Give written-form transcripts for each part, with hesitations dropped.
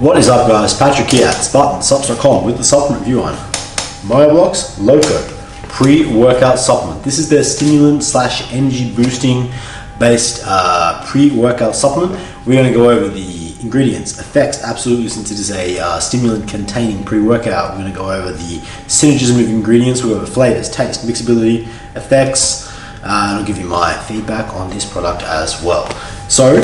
What is up, guys? Patrick here at Spartansuppz.com with the supplement review on Myoblox Loco pre-workout supplement. This is their stimulant / energy boosting based pre-workout supplement. We're going to go over the ingredients, effects, absolutely, since it is a stimulant containing pre-workout. We're going to go over the synergism of ingredients. We'll go over flavors, taste, mixability, effects, and I'll give you my feedback on this product as well. So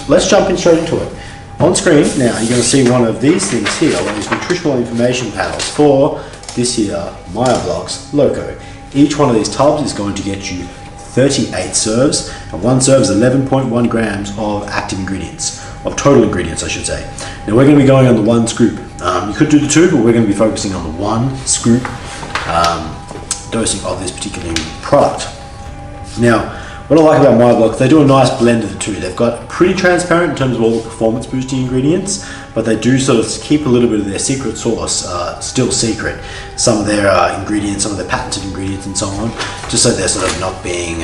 let's jump in straight into it. On screen now, you're going to see one of these things here, one of these nutritional information panels for this here Myoblox Loco. Each one of these tubs is going to get you 38 serves, and one serve is 11.1 grams of active ingredients, of total ingredients I should say. Now we're going to be going on the one scoop. You could do the two, but we're going to be focusing on the one scoop dosing of this particular product. Now, what I like about Myoblox, they do a nice blend of the two. They've got pretty transparent in terms of all the performance boosting ingredients, but they do sort of keep a little bit of their secret sauce still secret. Some of their ingredients, some of their patented ingredients and so on, just so they're sort of not being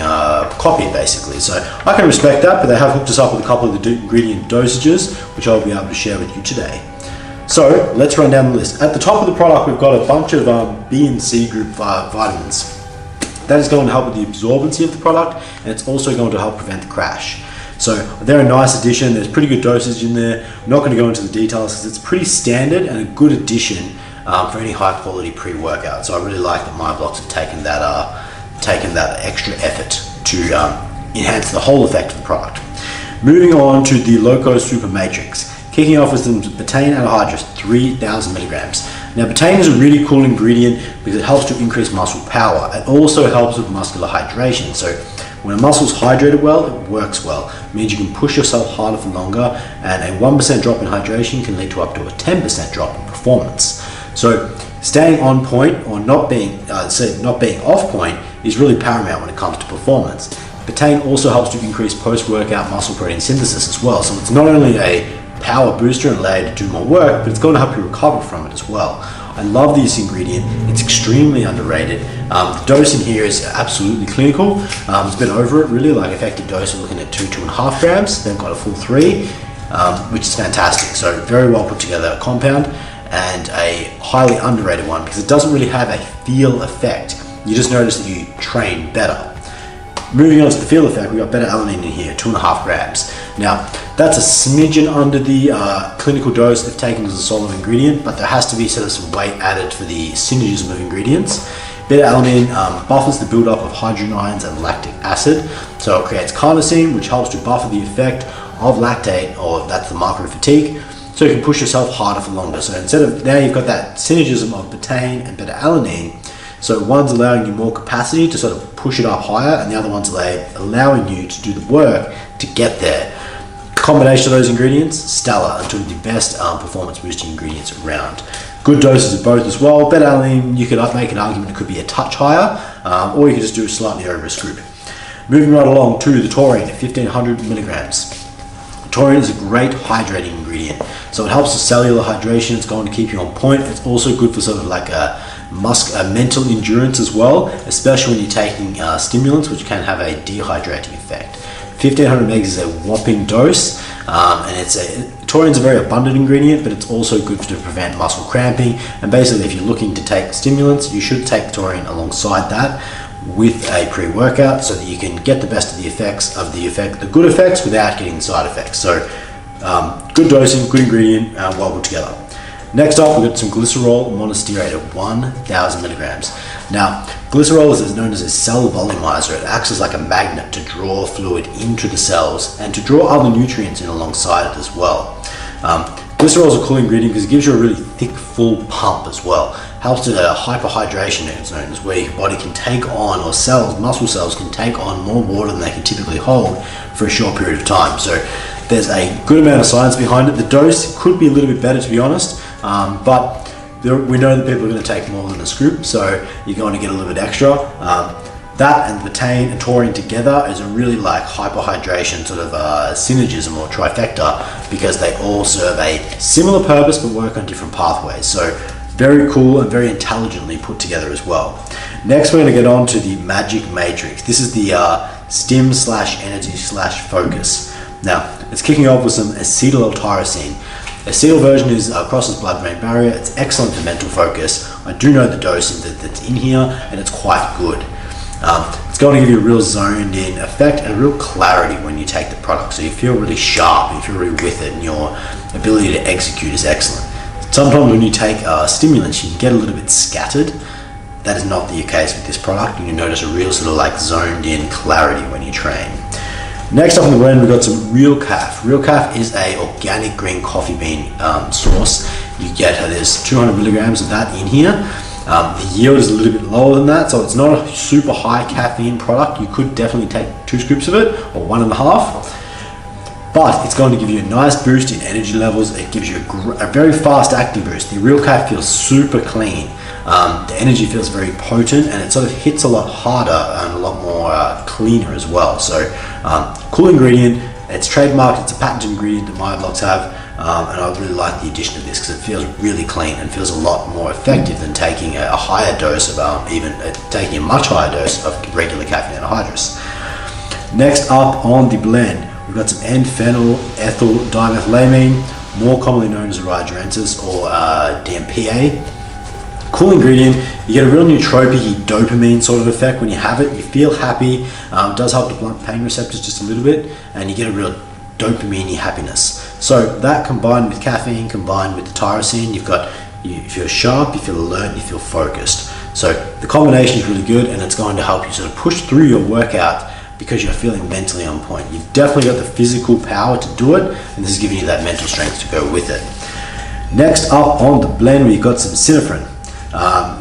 copied basically. So I can respect that, but they have hooked us up with a couple of the ingredient dosages, which I'll be able to share with you today. So let's run down the list. At the top of the product, we've got a bunch of B and C group vitamins. That is going to help with the absorbency of the product, and it's also going to help prevent the crash. So they're a nice addition. There's pretty good dosage in there. I'm not going to go into the details because it's pretty standard and a good addition for any high quality pre-workout. So I really like that Myoblox have taken that extra effort to enhance the whole effect of the product. Moving on to the Loco Super Matrix. Kicking off with some betaine anhydrous, 3,000 milligrams. Now, betaine is a really cool ingredient because it helps to increase muscle power. It also helps with muscular hydration. So when a muscle's hydrated well, it works well. It means you can push yourself harder for longer, and a 1% drop in hydration can lead to up to a 10% drop in performance. So staying on point, or not being off point, is really paramount when it comes to performance. Betaine also helps to increase post-workout muscle protein synthesis as well. So it's not only a power booster and allow you to do more work, but it's going to help you recover from it as well. I love this ingredient. It's extremely underrated. The dose in here is absolutely clinical. It's been over it really, like effective dose we're looking at 2.5 grams. They've got a full 3, which is fantastic. So very well put together compound, and a highly underrated one because it doesn't really have a feel effect. You just notice that you train better. Moving on to the feel effect, we've got beta-alanine in here, 2.5 grams. Now, that's a smidgen under the clinical dose they've taken as a solid ingredient, but there has to be sort of some weight added for the synergism of ingredients. Beta-alanine buffers the buildup of hydrogen ions and lactic acid, so it creates carnosine, which helps to buffer the effect of lactate, or that's the marker of fatigue, so you can push yourself harder for longer. So instead of, now you've got that synergism of betaine and beta-alanine. So one's allowing you more capacity to sort of push it up higher, and the other one's allowing you to do the work to get there. Combination of those ingredients, stellar, and two of the best performance boosting ingredients around. Good doses of both as well. Beta-alanine, you could make an argument it could be a touch higher, or you could just do it slightly over a scoop. Moving right along to the taurine, 1,500 milligrams. Taurine is a great hydrating ingredient, so it helps with cellular hydration. It's going to keep you on point. It's also good for sort of like a mental endurance as well, especially when you're taking stimulants, which can have a dehydrating effect. 1,500 megs is a whopping dose, and taurine's a very abundant ingredient, but it's also good to prevent muscle cramping. And basically, if you're looking to take stimulants, you should take taurine alongside that with a pre-workout, so that you can get the best of the good effects without getting the side effects. So good dosing, good ingredient, well put together. Next up, we've got some glycerol monostearate at 1,000 milligrams. Now, glycerol is known as a cell volumizer. It acts as like a magnet to draw fluid into the cells and to draw other nutrients in alongside it as well. Glycerol is a cool ingredient because it gives you a really thick, full pump as well. Helps with hyperhydration, it's known as, where your body can take on, or muscle cells can take on more water than they can typically hold for a short period of time. So there's a good amount of science behind it. The dose could be a little bit better, to be honest, but we know that people are going to take more than a scoop, so you're going to get a little bit extra. That and betaine and taurine together is a really like hyperhydration sort of synergism or trifecta, because they all serve a similar purpose but work on different pathways. So very cool and very intelligently put together as well. Next, we're going to get on to the Magic Matrix. This is the stim / energy / focus. Now, it's kicking off with some acetyl L-tyrosine. The seal version crosses blood-brain barrier. It's excellent for mental focus. I do know the dose that's in here, and it's quite good. It's going to give you a real zoned-in effect and a real clarity when you take the product. So you feel really sharp, you feel really with it, and your ability to execute is excellent. Sometimes when you take stimulants, you can get a little bit scattered. That is not the case with this product, and you notice a real sort of like zoned-in clarity when you train. Next up on the blend, we've got some Real Caf. Real Caf is a organic green coffee bean source. You get, there's 200 milligrams of that in here. The yield is a little bit lower than that, so it's not a super high caffeine product. You could definitely take 2 scoops of it, or 1.5. But it's going to give you a nice boost in energy levels. It gives you a very fast acting boost. The Real Caf feels super clean. The energy feels very potent, and it sort of hits a lot harder and a lot more cleaner as well. So cool ingredient. It's trademarked. It's a patented ingredient that Myoblox have, and I really like the addition of this because it feels really clean and feels a lot more effective than taking a higher dose of taking a much higher dose of regular caffeine anhydrous. Next up on the blend, we've got some N-phenyl ethyl dimethylamine, more commonly known as arigerensis or DMPA. Cool ingredient. You get a real nootropic dopamine sort of effect when you have it. You feel happy. It does help to blunt pain receptors just a little bit, and you get a real dopamine happiness. So that combined with caffeine, combined with the tyrosine, you feel sharp, you feel alert, you feel focused. So the combination is really good, and it's going to help you sort of push through your workout because you're feeling mentally on point. You've definitely got the physical power to do it, and this is giving you that mental strength to go with it. Next up on the blend, we've got some synephrine.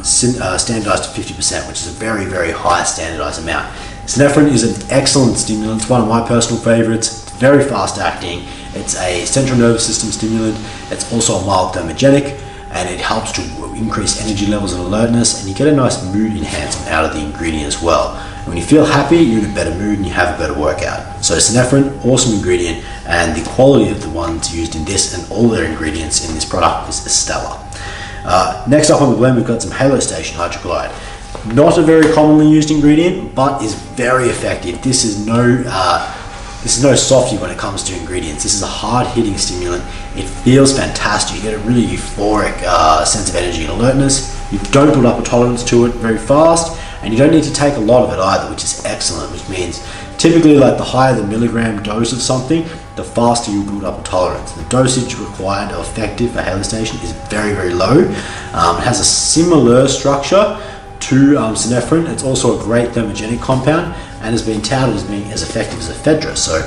Standardized to 50%, which is a very, very high standardized amount. Synephrine is an excellent stimulant. It's one of my personal favorites. It's very fast acting. It's a central nervous system stimulant. It's also a mild thermogenic, and it helps to increase energy levels and alertness, and you get a nice mood enhancement out of the ingredient as well. And when you feel happy, you're in a better mood and you have a better workout. So synephrine, awesome ingredient, and the quality of the ones used in this and all their ingredients in this product is stellar. Next up on the blend, we've got some Halo Station hydrochloride. Not a very commonly used ingredient, but is very effective. This is no softie when it comes to ingredients. This is a hard-hitting stimulant. It feels fantastic. You get a really euphoric sense of energy and alertness. You don't build up a tolerance to it very fast, and you don't need to take a lot of it either, which is excellent, which means typically like the higher the milligram dose of something, the faster you build up a tolerance. The dosage required or effective for Halo Station is very, very low. It has a similar structure to synephrine. It's also a great thermogenic compound and has been touted as being as effective as ephedra. So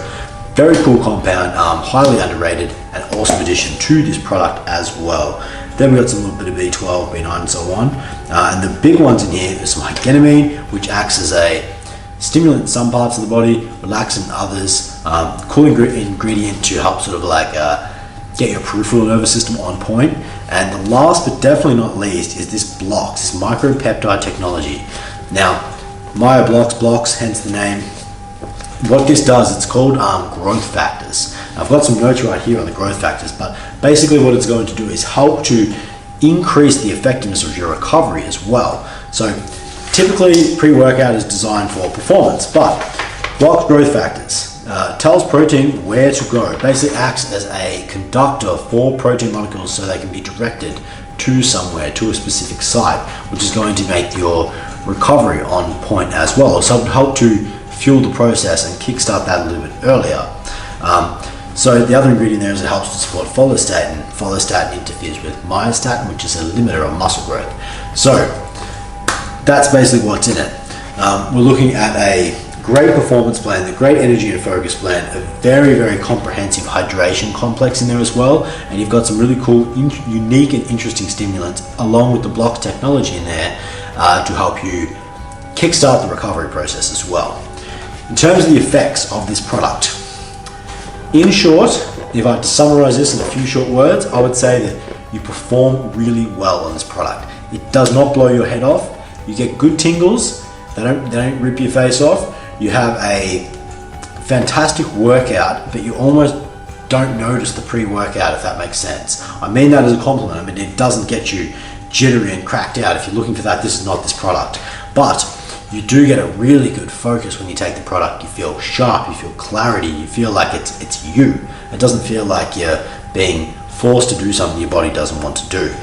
very cool compound, highly underrated, and awesome addition to this product as well. Then we've got some little bit of B12, B9 and so on. And the big ones in here is some hygenemine, which acts as a stimulant in some parts of the body, relaxant in others. Cool ingredient to help sort of like get your peripheral nervous system on point. And the last but definitely not least is this blocks, this micropeptide technology. Now, Myoblox, hence the name. What this does, it's called growth factors. I've got some notes right here on the growth factors, but basically what it's going to do is help to increase the effectiveness of your recovery as well. So typically pre-workout is designed for performance, but blocks growth factors. Tells protein where to go. It basically acts as a conductor for protein molecules so they can be directed to somewhere, to a specific site, which is going to make your recovery on point as well. So it will help to fuel the process and kickstart that a little bit earlier. So the other ingredient there is it helps to support follistatin. Follistatin interferes with myostatin, which is a limiter of muscle growth. So that's basically what's in it. We're looking at a great performance blend, a great energy and focus blend, a very, very comprehensive hydration complex in there as well, and you've got some really cool, unique and interesting stimulants along with the blocks technology in there to help you kickstart the recovery process as well. In terms of the effects of this product, in short, if I had to summarize this in a few short words, I would say that you perform really well on this product. It does not blow your head off. You get good tingles. They don't rip your face off. You have a fantastic workout, but you almost don't notice the pre-workout, if that makes sense. I mean that as a compliment. I mean, it doesn't get you jittery and cracked out. If you're looking for that, this is not this product. But you do get a really good focus when you take the product. You feel sharp, you feel clarity, you feel like it's you. It doesn't feel like you're being forced to do something your body doesn't want to do.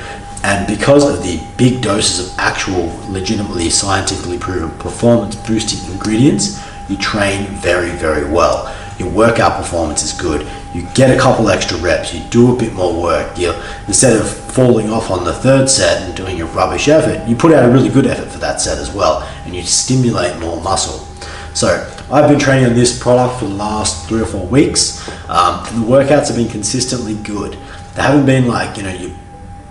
And because of the big doses of actual, legitimately scientifically proven performance boosting ingredients, you train very, very well. Your workout performance is good. You get a couple extra reps, you do a bit more work. Instead of falling off on the third set and doing a rubbish effort, you put out a really good effort for that set as well, and you stimulate more muscle. So I've been training on this product for the last 3 or 4 weeks, and the workouts have been consistently good. They haven't been like, you've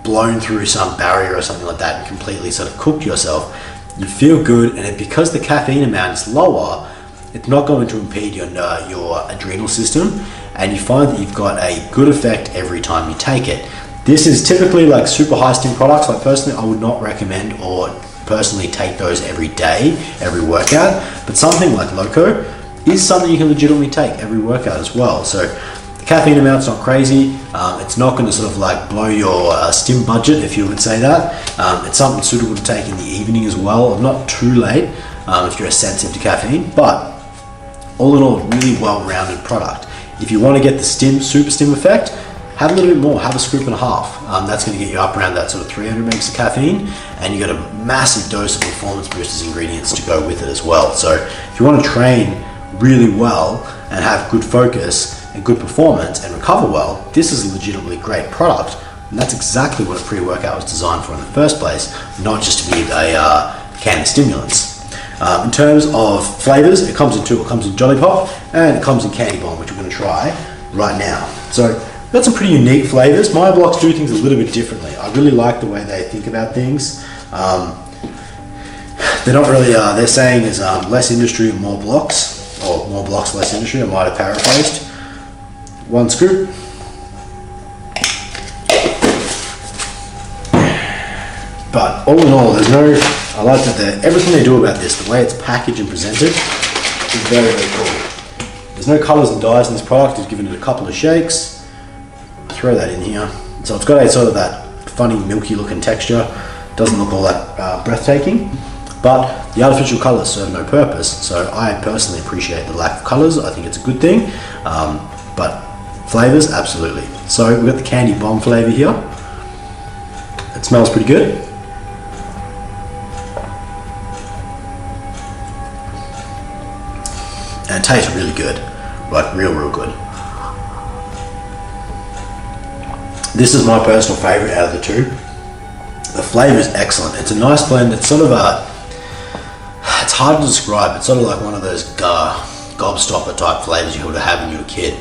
blown through some barrier or something like that and completely sort of cooked yourself. You feel good, and because the caffeine amount is lower, it's not going to impede your adrenal system, and you find that you've got a good effect every time you take it. This is typically like super high stim products. Like personally, I would not recommend or personally take those every day, every workout, but something like Loco is something you can legitimately take every workout as well. So the caffeine amount's not crazy. It's not going to sort of like blow your stim budget, if you would say that. It's something suitable to take in the evening as well, not too late if you're sensitive to caffeine, but all in all, really well-rounded product. If you want to get the super stim effect, have a little bit more, have a scoop and a half. That's going to get you up around that sort of 300 megs of caffeine, and you got a massive dose of performance boosters ingredients to go with it as well. So if you want to train really well and have good focus and good performance and recover well, this is a legitimately great product. And that's exactly what a pre-workout was designed for in the first place, not just to be a can of stimulants. In terms of flavors, it comes in 2. It comes in Jolly Pop and it comes in Candy Bomb, which we're going to try right now. So we've got some pretty unique flavors. Myoblox do things a little bit differently. I really like the way they think about things. They're not really, they're saying is less industry and more blocks, or more blocks, less industry. I might have paraphrased. 1 scoop. But all in all, I like that everything they do about this, the way it's packaged and presented, is very, very cool. There's no colors and dyes in this product. It's given it a couple of shakes. Throw that in here. So it's got a sort of that funny milky looking texture. Doesn't look all that breathtaking, but the artificial colors serve no purpose. So I personally appreciate the lack of colors. I think it's a good thing, but flavors, absolutely. So we've got the Candy Bomb flavor here. It smells pretty good. And it tastes really good, like real good. This is my personal favorite out of the 2. The flavor is excellent. It's a nice blend. It's sort of it's hard to describe. It's sort of like one of those gobstopper type flavors you would have when you were a kid.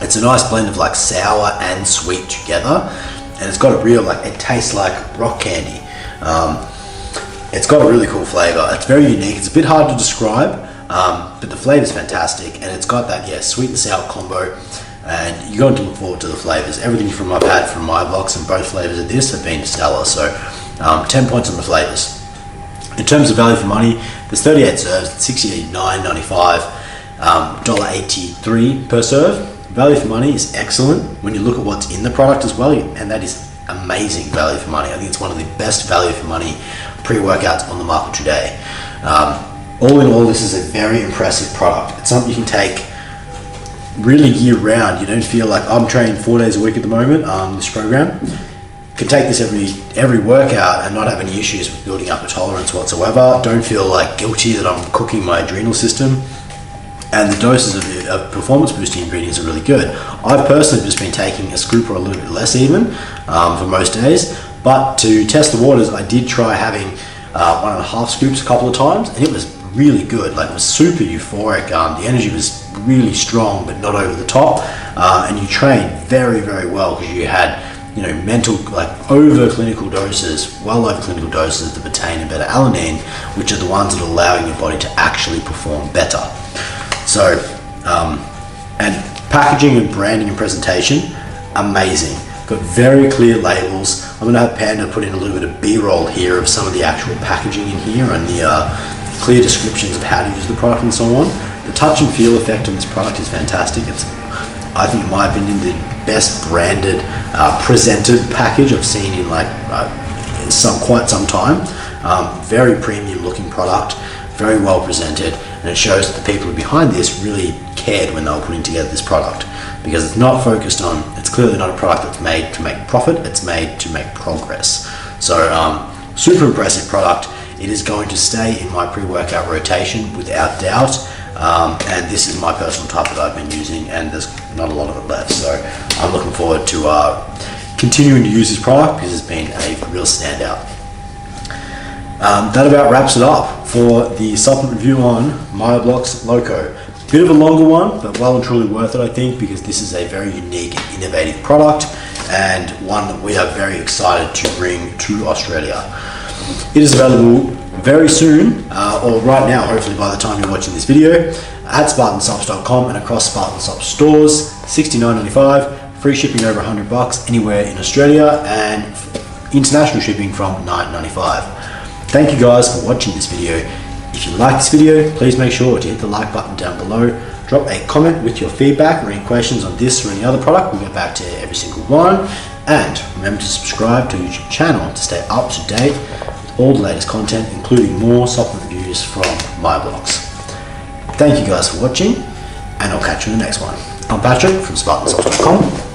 It's a nice blend of like sour and sweet together, and it's got a real, like, it tastes like rock candy. It's got a really cool flavor. It's very unique. It's a bit hard to describe. But the flavor is fantastic, and it's got that sweet and sour combo, and you're going to look forward to the flavors. Everything I've had from Myoblox and both flavors of this have been stellar. So 10 points on the flavors. In terms of value for money, there's 38 serves, $69.95, $1.83 per serve. Value for money is excellent when you look at what's in the product as well, and that is amazing value for money. I think it's one of the best value for money pre-workouts on the market today. All in all, this is a very impressive product. It's something you can take really year round. You don't feel like I'm training 4 days a week at the moment, this program. You can take this every workout and not have any issues with building up a tolerance whatsoever. Don't feel like guilty that I'm cooking my adrenal system. And the doses of performance boosting ingredients are really good. I've personally just been taking a scoop or a little bit less even for most days. But to test the waters, I did try having 1.5 scoops a couple of times, and it was really good. Like, it was super euphoric. The energy was really strong, but not over the top. And you trained very, very well because you had, mental, like over clinical doses, well over clinical doses of betaine and beta-alanine, which are the ones that are allowing your body to actually perform better. So, and packaging and branding and presentation, amazing. Got very clear labels. I'm going to have Panda put in a little bit of B-roll here of some of the actual packaging in here and the clear descriptions of how to use the product and so on. The touch and feel effect on this product is fantastic. It's, I think, in my opinion, the best branded, presented package I've seen in quite some time. Very premium looking product, very well presented, and it shows that the people behind this really cared when they were putting together this product, because it's not focused on, it's clearly not a product that's made to make profit, it's made to make progress. So super impressive product. It is going to stay in my pre-workout rotation without doubt, and this is my personal type that I've been using, and there's not a lot of it left, so I'm looking forward to continuing to use this product because it's been a real standout. That about wraps it up for the supplement review on Myoblox Loco. Bit of a longer one, but well and truly worth it, I think, because this is a very unique and innovative product, and one that we are very excited to bring to Australia. It is available very soon, or right now, hopefully by the time you're watching this video, at Spartansuppz.com and across Spartansuppz stores. $69.95, free shipping over $100 anywhere in Australia, and international shipping from $9.95. Thank you guys for watching this video. If you like this video, please make sure to hit the like button down below. Drop a comment with your feedback or any questions on this or any other product. We'll get back to every single one. And remember to subscribe to our YouTube channel to stay up to date with all the latest content, including more supplement reviews from Myoblox. Thank you guys for watching, and I'll catch you in the next one. I'm Patrick from Spartansuppz.com.